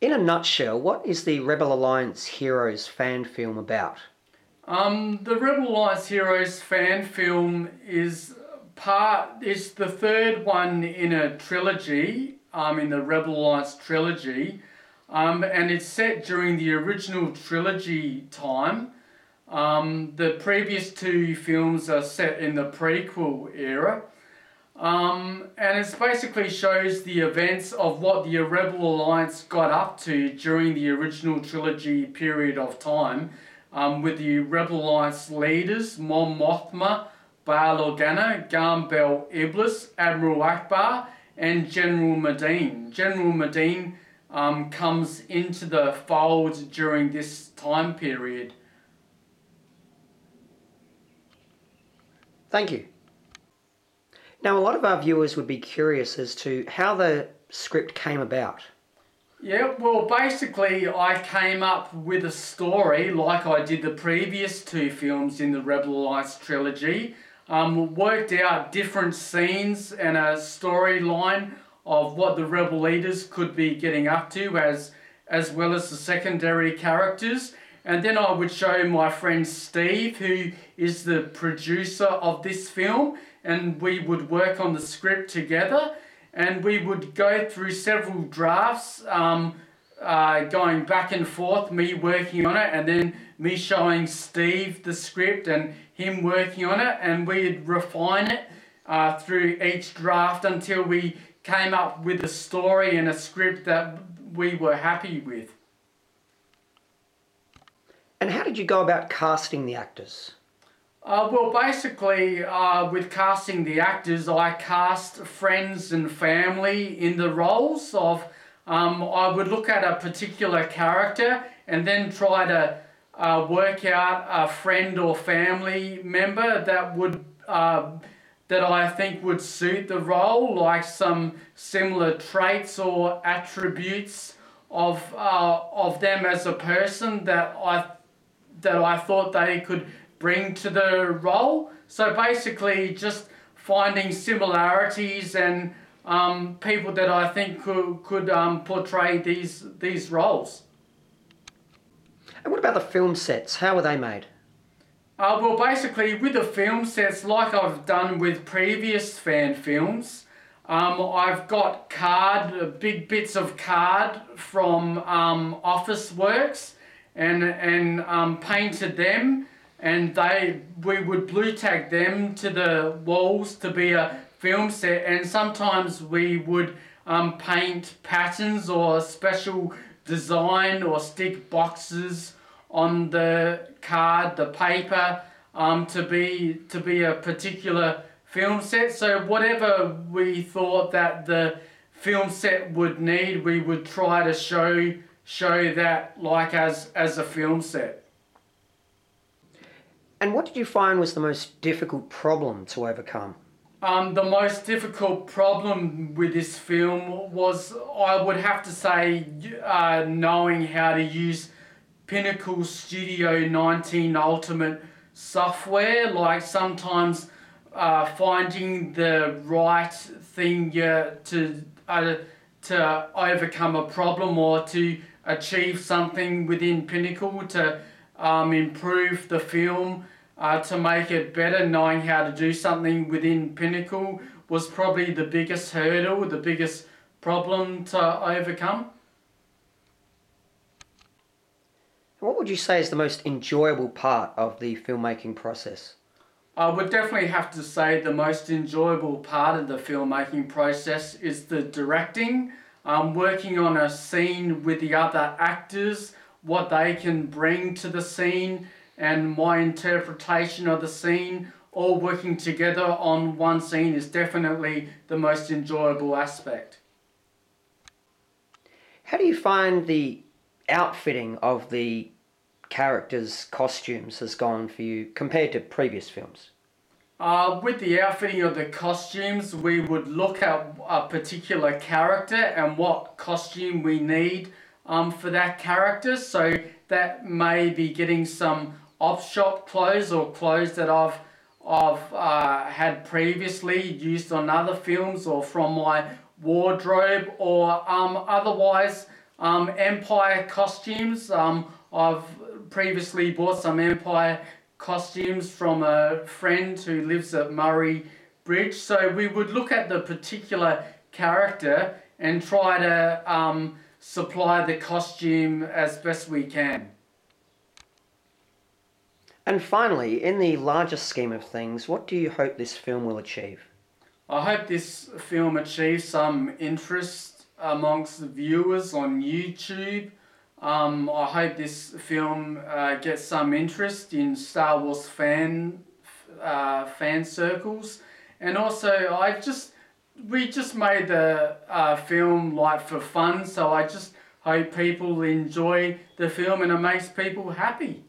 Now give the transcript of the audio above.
In a nutshell, what is the Rebel Alliance Heroes fan film about? The Rebel Alliance Heroes fan film is the third one in a trilogy, in the Rebel Alliance trilogy, and it's set during the original trilogy time. The previous two films are set in the prequel era. And it basically shows the events of what the Rebel Alliance got up to during the original trilogy period of time, with the Rebel Alliance leaders Mon Mothma, Bail Organa, Garm Iblis, Admiral Akbar, and General Madine. General Madine comes into the fold during this time period. Thank you. Now, a lot of our viewers would be curious as to how the script came about. Yeah, well, basically, I came up with a story like I did the previous two films in the Rebel Alliance trilogy. Worked out different scenes and a storyline of what the rebel leaders could be getting up to, as well as the secondary characters. And then I would show my friend Steve, who is the producer of this film, and we would work on the script together, and we would go through several drafts, going back and forth, me working on it, and then me showing Steve the script and him working on it, and we'd refine it through each draft until we came up with a story and a script that we were happy with. And how did you go about casting the actors? Well, basically, with casting the actors, I cast friends and family in the roles of, I would look at a particular character and then try to work out a friend or family member that would, that I think would suit the role, like some similar traits or attributes of them as a person that I thought they could bring to the role. So basically just finding similarities and people that I think could portray these roles. And what about the film sets? How were they made? Well, basically with the film sets, like I've done with previous fan films, I've got big bits of card from Officeworks and painted them, and we would blue tag them to the walls to be a film set, and sometimes we would paint patterns or special design or stick boxes on the card, the paper, to be a particular film set. So whatever we thought that the film set would need, we would try to show that like as a film set. And what did you find was the most difficult problem to overcome? The most difficult problem with this film was, I would have to say, knowing how to use Pinnacle Studio 19 Ultimate software. Like sometimes finding the right thing to overcome a problem or to achieve something within Pinnacle to improve the film, to make it better. Knowing how to do something within Pinnacle was probably the biggest hurdle, the biggest problem to overcome. What would you say is the most enjoyable part of the filmmaking process? I would definitely have to say the most enjoyable part of the filmmaking process is the directing, working on a scene with the other actors, what they can bring to the scene, and my interpretation of the scene, all working together on one scene is definitely the most enjoyable aspect. How do you find the outfitting of the characters' costumes has gone for you compared to previous films? With the outfitting of the costumes, we would look at a particular character and what costume we need for that character. So that may be getting some op-shop clothes or clothes that I've had previously used on other films or from my wardrobe, or otherwise Empire costumes. I've previously bought some Empire costumes from a friend who lives at Murray Bridge. So we would look at the particular character and try to supply the costume as best we can. And finally, in the larger scheme of things, what do you hope this film will achieve? I hope this film achieves some interest amongst the viewers on YouTube. I hope this film gets some interest in Star Wars fan circles, and also we just made the film like for fun, so I just hope people enjoy the film and it makes people happy.